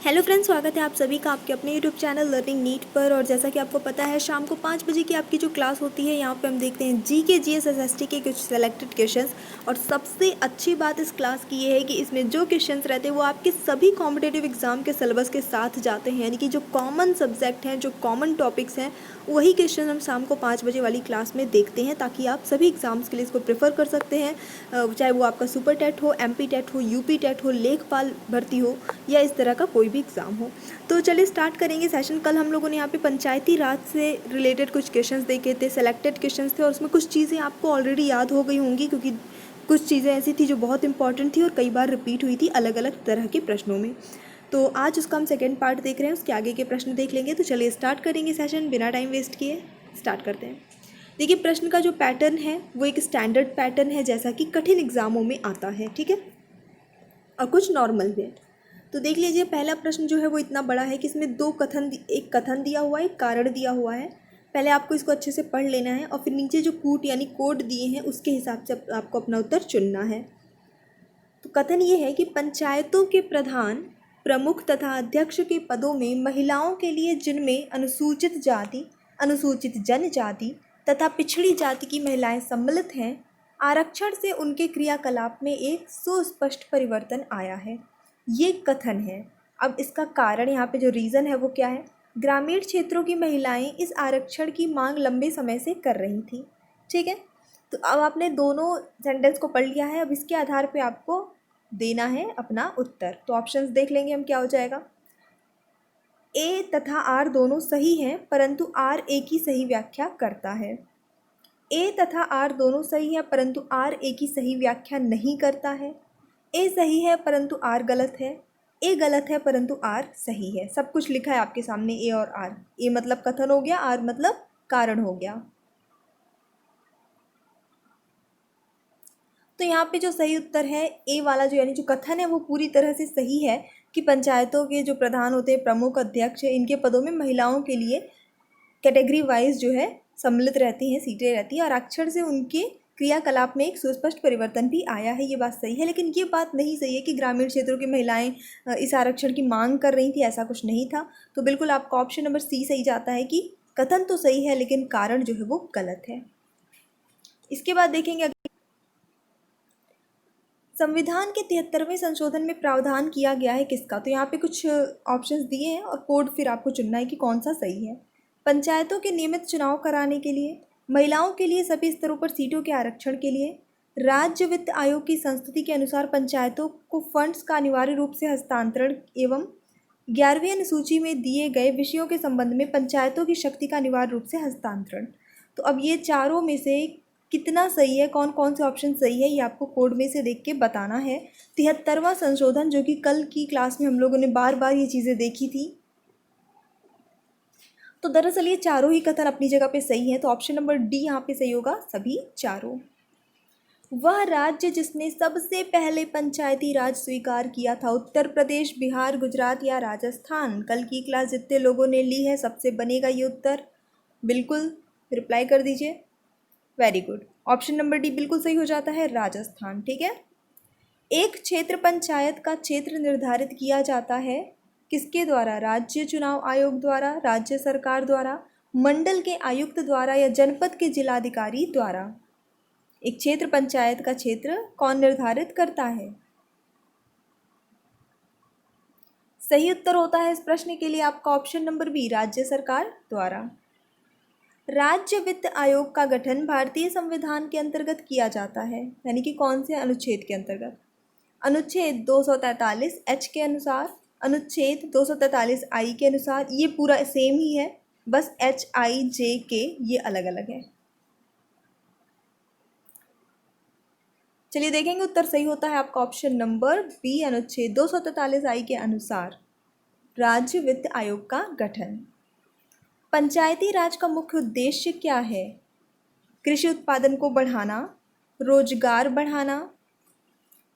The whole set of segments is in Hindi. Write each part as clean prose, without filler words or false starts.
हेलो फ्रेंड्स, स्वागत है आप सभी का आपके अपने यूट्यूब चैनल लर्निंग नीट पर। और जैसा कि आपको पता है, शाम को 5 बजे की आपकी जो क्लास होती है, यहाँ पे हम देखते हैं जीके जीएस एसएसटी के कुछ सेलेक्टेड क्वेश्चंस। और सबसे अच्छी बात इस क्लास की ये है कि इसमें जो क्वेश्चंस रहते हैं वो आपके सभी कॉम्पिटेटिव एग्जाम के सिलेबस के साथ जाते हैं, यानी कि जो कॉमन सब्जेक्ट हैं, जो कॉमन टॉपिक्स हैं, वही क्वेश्चन हम शाम को 5 बजे वाली क्लास में देखते हैं, ताकि आप सभी एग्जाम्स के लिए इसको प्रेफर कर सकते हैं। चाहे वो आपका सुपर टेट हो, एमपी टेट हो, यूपी टेट हो, लेखपाल भर्ती हो, या इस तरह का कोई भी एग्ज़ाम हो। तो चलिए स्टार्ट करेंगे सेशन। कल हम लोगों ने यहाँ पे पंचायती राज से रिलेटेड कुछ क्वेश्चंस देखे थे, सेलेक्टेड क्वेश्चंस थे, और उसमें कुछ चीज़ें आपको ऑलरेडी याद हो गई होंगी, क्योंकि कुछ चीज़ें ऐसी थी जो बहुत इंपॉर्टेंट थी और कई बार रिपीट हुई थी अलग अलग तरह के प्रश्नों में। तो आज उसका हम सेकेंड पार्ट देख रहे हैं, उसके आगे के प्रश्न देख लेंगे। तो चलिए स्टार्ट करेंगे सेशन, बिना टाइम वेस्ट किए स्टार्ट करते हैं। देखिए, प्रश्न का जो पैटर्न है वो एक स्टैंडर्ड पैटर्न है, जैसा कि कठिन एग्जामों में आता है, ठीक है, और कुछ नॉर्मल है। तो देख लीजिए, पहला प्रश्न जो है वो इतना बड़ा है कि इसमें एक कथन दिया हुआ है, एक कारण दिया हुआ है। पहले आपको इसको अच्छे से पढ़ लेना है और फिर नीचे जो कूट यानी कोड दिए हैं उसके हिसाब से आपको अपना उत्तर चुनना है। तो कथन ये है कि पंचायतों के प्रधान, प्रमुख तथा अध्यक्ष के पदों में महिलाओं के लिए, जिनमें अनुसूचित जाति, अनुसूचित जनजाति तथा पिछड़ी जाति की महिलाएं सम्मिलित हैं, आरक्षण से उनके क्रियाकलाप में एक सुस्पष्ट परिवर्तन आया है। ये कथन है। अब इसका कारण, यहाँ पे जो रीज़न है वो क्या है? ग्रामीण क्षेत्रों की महिलाएं इस आरक्षण की मांग लंबे समय से कर रही थी, ठीक है। तो अब आपने दोनों सेंटेंस को पढ़ लिया है। अब इसके आधार पे आपको देना है अपना उत्तर। तो ऑप्शंस देख लेंगे हम, क्या हो जाएगा। ए तथा आर दोनों सही हैं, परंतु आर ए की सही व्याख्या करता है। ए तथा आर दोनों सही है, परंतु आर ए की सही व्याख्या नहीं करता है। ए सही है परंतु आर गलत है। ए गलत है परंतु आर सही है। सब कुछ लिखा है आपके सामने, ए और आर। ए मतलब कथन हो गया, आर मतलब कारण हो गया। तो यहाँ पे जो सही उत्तर है ए वाला, जो यानी जो कथन है वो पूरी तरह से सही है कि पंचायतों के जो प्रधान होते हैं, प्रमुख अध्यक्ष है, इनके पदों में महिलाओं के लिए कैटेगरी वाइज जो है सम्मिलित रहती हैं, सीटें रहती हैं, और आरक्षण से उनके क्रियाकलाप में एक सुस्पष्ट परिवर्तन भी आया है। ये बात सही है, लेकिन ये बात नहीं सही है कि ग्रामीण क्षेत्रों की महिलाएं इस आरक्षण की मांग कर रही थी, ऐसा कुछ नहीं था। तो बिल्कुल आपका ऑप्शन नंबर सी सही जाता है कि कथन तो सही है लेकिन कारण जो है वो गलत है। इसके बाद देखेंगे, संविधान के 73वें संशोधन में प्रावधान किया गया है किसका? तो यहाँ पे कुछ ऑप्शंस दिए हैं और कोड फिर आपको चुनना है कि कौन सा सही है। पंचायतों के नियमित चुनाव कराने के लिए, महिलाओं के लिए सभी स्तरों पर सीटों के आरक्षण के लिए, राज्य वित्त आयोग की संस्तुति के अनुसार पंचायतों को फंड्स का अनिवार्य रूप से हस्तांतरण एवं 11वीं अनुसूची में दिए गए विषयों के संबंध में पंचायतों की शक्ति का अनिवार्य रूप से हस्तांतरण। तो अब ये चारों में से कितना सही है, कौन कौन से ऑप्शन सही है, ये आपको कोड में से देख के बताना है। 73वां संशोधन, जो कि कल की क्लास में हम लोगों ने बार बार ये चीज़ें देखी थी। तो दरअसल ये चारों ही कथन अपनी जगह पे सही है, तो ऑप्शन नंबर डी यहाँ पे सही होगा, सभी चारों। वह राज्य जिसने सबसे पहले पंचायती राज स्वीकार किया था, उत्तर प्रदेश, बिहार, गुजरात या राजस्थान? कल की क्लास जितने लोगों ने ली है सबसे बनेगा ये उत्तर। बिल्कुल रिप्लाई कर दीजिए। Very good, option number D बिल्कुल सही हो जाता है, राजस्थान, ठीक है। एक क्षेत्र पंचायत का क्षेत्र निर्धारित किया जाता है किसके द्वारा? राज्य चुनाव आयोग द्वारा, राज्य सरकार द्वारा, मंडल के आयुक्त द्वारा या जनपद के जिलाधिकारी द्वारा? एक क्षेत्र पंचायत का क्षेत्र कौन निर्धारित करता है? सही उत्तर होता है इस प्रश्न के लिए आपका ऑप्शन नंबर बी, राज्य सरकार द्वारा। राज्य वित्त आयोग का गठन भारतीय संविधान के अंतर्गत किया जाता है, यानी कि कौन से अनुच्छेद के अंतर्गत? अनुच्छेद 243 एच के अनुसार, अनुच्छेद 243 आई के अनुसार। ये पूरा सेम ही है, बस एच आई जे के ये अलग अलग है। चलिए देखेंगे, उत्तर सही होता है आपका ऑप्शन नंबर बी, अनुच्छेद 243 आई के अनुसार राज्य वित्त आयोग का गठन। पंचायती राज का मुख्य उद्देश्य क्या है? कृषि उत्पादन को बढ़ाना, रोजगार बढ़ाना,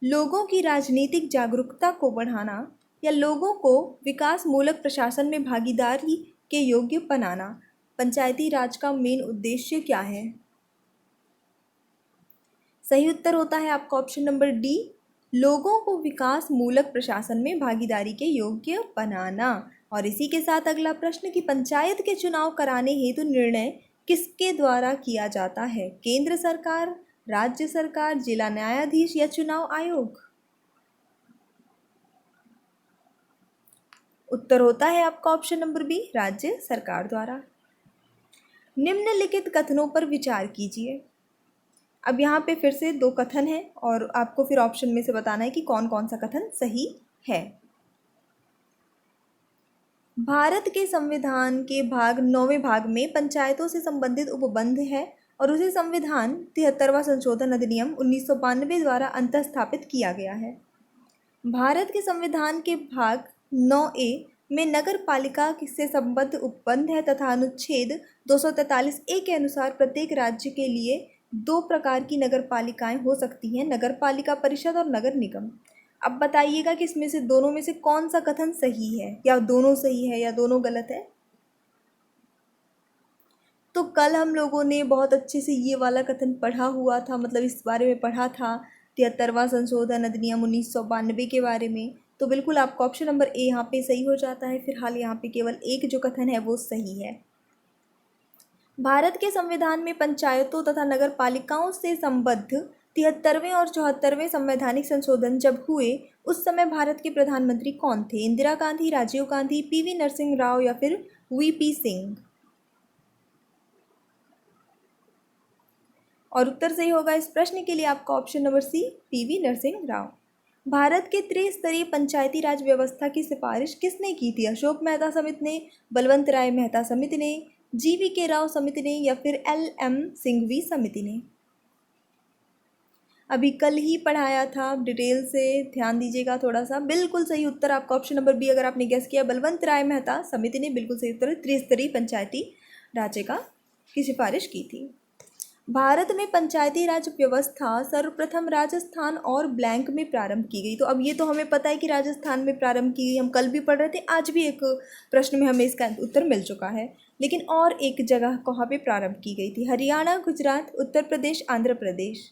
लोगों की राजनीतिक जागरूकता को बढ़ाना, या लोगों को विकास मूलक प्रशासन में भागीदारी के योग्य बनाना? पंचायती राज का मेन उद्देश्य क्या है? सही उत्तर होता है आपका ऑप्शन नंबर डी, लोगों को विकास मूलक प्रशासन में भागीदारी के योग्य बनाना। और इसी के साथ अगला प्रश्न कि पंचायत के चुनाव कराने हेतु निर्णय किसके द्वारा किया जाता है? केंद्र सरकार, राज्य सरकार, जिला न्यायाधीश या चुनाव आयोग? उत्तर होता है आपका ऑप्शन नंबर बी, राज्य सरकार द्वारा। निम्नलिखित कथनों पर विचार कीजिए। अब यहाँ पे फिर से दो कथन हैं और आपको फिर ऑप्शन में से बताना है कि कौन कौन सा कथन सही है। भारत के संविधान के भाग 9वें भाग में पंचायतों से संबंधित उपबंध है और उसे संविधान 73वां संशोधन अधिनियम 1992 द्वारा अंतःस्थापित किया गया है। भारत के संविधान के भाग 9A में नगर पालिका से संबद्ध उपबंध है तथा अनुच्छेद 243A के अनुसार प्रत्येक राज्य के लिए दो प्रकार की नगर पालिकाएं हो सकती हैं, नगर पालिका परिषद और नगर निगम। अब बताइएगा कि इसमें से दोनों में से कौन सा कथन सही है, या दोनों सही है या दोनों गलत है। तो कल हम लोगों ने बहुत अच्छे से ये वाला कथन पढ़ा हुआ था, मतलब इस बारे में पढ़ा था 73वां संशोधन अधिनियम 1992 के बारे में। तो बिल्कुल आपका ऑप्शन नंबर ए यहाँ पे सही हो जाता है। फिलहाल यहाँ पे केवल एक जो कथन है वो सही है। भारत के संविधान में पंचायतों तथा नगर पालिकाओं से संबद्ध 73वें और 74वें संवैधानिक संशोधन जब हुए उस समय भारत के प्रधानमंत्री कौन थे? इंदिरा गांधी, राजीव गांधी, पीवी नरसिंह राव या फिर वीपी सिंह? और उत्तर सही होगा इस प्रश्न के लिए आपका option number C, PV Narasimha Rao. Bharat के त्रिस्तरीय पंचायती राज व्यवस्था की सिफारिश किसने की थी? अशोक मेहता समिति ने, बलवंत राय मेहता समिति ने, जीवी राव समिति ने या फिर LM सिंघवी समिति ने? अभी कल ही पढ़ाया था, डिटेल से ध्यान दीजिएगा थोड़ा सा। बिल्कुल सही उत्तर आपका ऑप्शन नंबर बी, अगर आपने गेस किया, बलवंत राय मेहता समिति ने बिल्कुल सही उत्तर त्रिस्तरीय पंचायती ढांचे की सिफारिश की थी। भारत में पंचायती राज व्यवस्था सर्वप्रथम राजस्थान और ब्लैंक में प्रारंभ की गई। तो अब ये तो हमें पता है कि राजस्थान में प्रारंभ की गई, हम कल भी पढ़ रहे थे, आज भी एक प्रश्न में हमें इसका उत्तर मिल चुका है। लेकिन और एक जगह कहाँ पे प्रारंभ की गई थी? हरियाणा, गुजरात, उत्तर प्रदेश, आंध्र प्रदेश?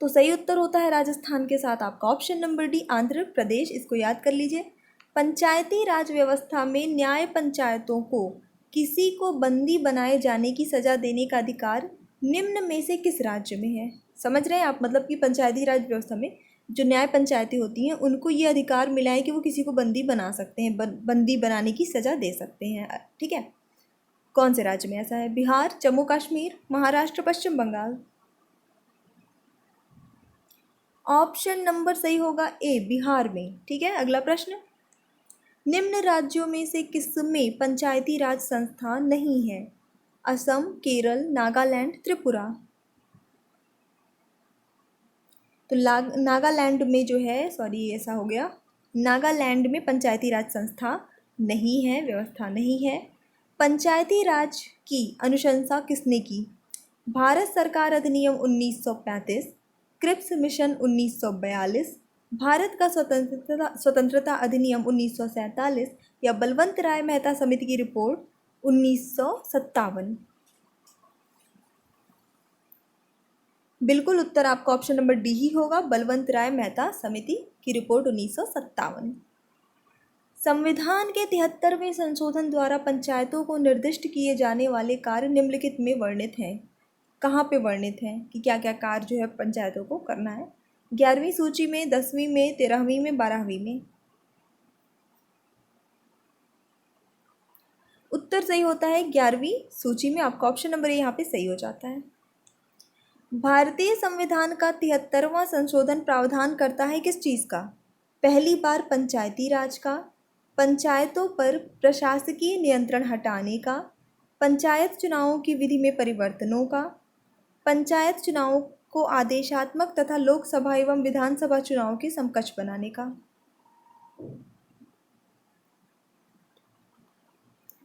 तो सही उत्तर होता है राजस्थान के साथ आपका option number D, Andhra Pradesh. इसको याद कर लीजिए। पंचायती राज व्यवस्था में न्याय पंचायतों को किसी को बंदी बनाए जाने की सजा देने का अधिकार निम्न में से किस राज्य में है? समझ रहे हैं आप, मतलब कि पंचायती राज व्यवस्था में जो न्याय पंचायतें होती हैं उनको ये अधिकार मिला है कि वो किसी को बंदी बना सकते हैं, बंदी बनाने की सजा दे सकते हैं। ठीक है, कौन से राज्य में ऐसा है? बिहार, जम्मू कश्मीर, महाराष्ट्र, पश्चिम बंगाल? ऑप्शन नंबर सही होगा ए, बिहार में। ठीक है, अगला प्रश्न, निम्न राज्यों में से किसमें पंचायती राज संस्था नहीं है? असम, केरल, नागालैंड, त्रिपुरा? तो नागालैंड में जो है, सॉरी ऐसा हो गया, नागालैंड में पंचायती राज संस्था नहीं है, व्यवस्था नहीं है। पंचायती राज की अनुशंसा किसने की? भारत सरकार अधिनियम 1935, क्रिप्स मिशन 1942, भारत का स्वतंत्रता अधिनियम 1947 या बलवंत राय मेहता समिति की रिपोर्ट 1957? बिल्कुल उत्तर आपका ऑप्शन नंबर डी ही होगा, बलवंत राय मेहता समिति की रिपोर्ट 1957। संविधान के 73वें संशोधन द्वारा पंचायतों को निर्दिष्ट किए जाने वाले कार्य निम्नलिखित में वर्णित हैं। कहाँ पे वर्णित हैं कि क्या क्या कार्य जो है पंचायतों को करना है? 11वीं सूची में, 10वीं में, 13वीं में, 12वीं में? उत्तर सही होता है 11वीं सूची में, आपका ऑप्शन नंबर ए यहाँ पे सही हो जाता है। भारतीय संविधान का 73वां संशोधन प्रावधान करता है किस चीज़ का? पहली बार पंचायती राज का, पंचायतों पर प्रशासकीय नियंत्रण हटाने का, पंचायत चुनावों की विधि में परिवर्तनों का, पंचायत चुनावों को आदेशात्मक तथा लोकसभा एवं विधानसभा चुनाव के समकक्ष बनाने का?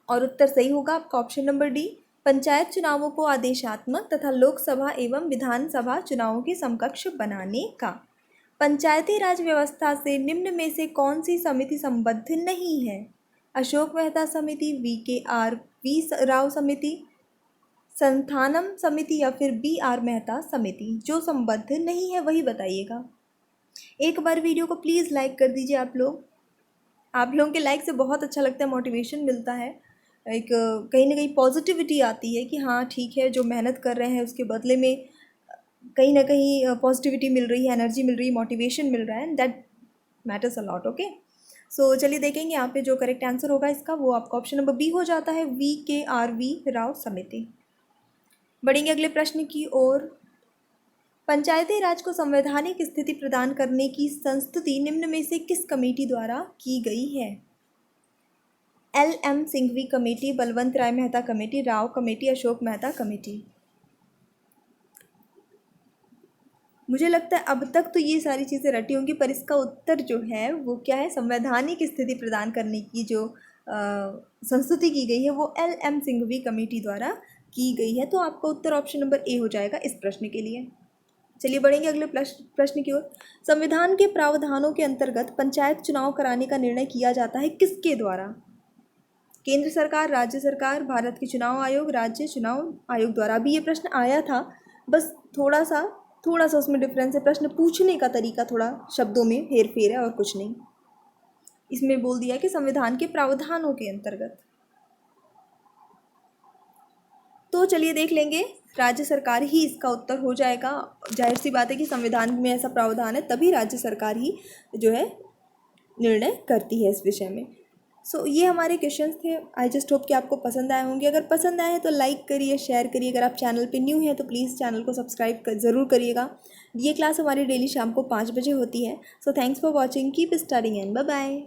और उत्तर सही होगा आपका ऑप्शन नंबर डी, पंचायत चुनावों को आदेशात्मक तथा लोकसभा एवं विधानसभा चुनावों के समकक्ष बनाने का। पंचायती राज व्यवस्था से निम्न में से कौन सी समिति संबद्ध नहीं है? अशोक मेहता समिति, VKR वी राव समिति, संस्थानम समिति या फिर B.R. मेहता समिति? जो संबद्ध नहीं है वही बताइएगा। एक बार वीडियो को प्लीज़ लाइक कर दीजिए आप लोग। आप लोगों के लाइक से बहुत अच्छा लगता है, मोटिवेशन मिलता है, एक कहीं ना कहीं पॉजिटिविटी आती है कि हाँ ठीक है, जो मेहनत कर रहे हैं उसके बदले में कहीं ना कहीं पॉजिटिविटी मिल रही है, एनर्जी मिल रही है, मोटिवेशन मिल रहा है, and that matters a lot. Okay, so चलिए देखेंगे यहाँ पे जो करेक्ट आंसर होगा इसका, वो आपका ऑप्शन नंबर बी हो जाता है, V.K.R.V. राव समिति। बढ़ेंगे अगले प्रश्न की ओर। पंचायती राज को संवैधानिक स्थिति प्रदान करने की संस्तुति निम्न में से किस कमेटी द्वारा की गई है? L.M. Singhvi committee, Balwant Rai Mehta committee, Rao committee, Ashok Mehta committee. मुझे लगता है अब तक तो ये सारी चीज़ें रटी होंगी, पर इसका उत्तर जो है वो क्या है? संवैधानिक स्थिति प्रदान करने की जो संस्तुति की गई है वो L.M. सिंघवी कमेटी द्वारा की गई है। तो आपका उत्तर ऑप्शन नंबर ए हो जाएगा इस प्रश्न के लिए। चलिए बढ़ेंगे अगले प्रश्न की ओर। संविधान के प्रावधानों के अंतर्गत पंचायत चुनाव कराने का निर्णय किया जाता है किसके द्वारा? केंद्र सरकार, राज्य सरकार, भारत के चुनाव आयोग, राज्य चुनाव आयोग द्वारा। अभी ये प्रश्न आया था, बस थोड़ा सा उसमें डिफरेंस है, प्रश्न पूछने का तरीका थोड़ा शब्दों में हेर फेर है और कुछ नहीं। इसमें बोल दिया कि संविधान के प्रावधानों के अंतर्गत। तो चलिए देख लेंगे, राज्य सरकार ही इसका उत्तर हो जाएगा। जाहिर सी बात है कि संविधान में ऐसा प्रावधान है, तभी राज्य सरकार ही जो है निर्णय करती है इस विषय में। सो ये हमारे क्वेश्चंस थे। आई जस्ट होप कि आपको पसंद आए होंगे। अगर पसंद आए तो लाइक करिए, शेयर करिए। अगर आप चैनल पे न्यू हैं तो प्लीज़ चैनल को सब्सक्राइब ज़रूर करिएगा। ये क्लास हमारी डेली शाम को 5 बजे होती है। So thanks for watching, keep studying and bye bye.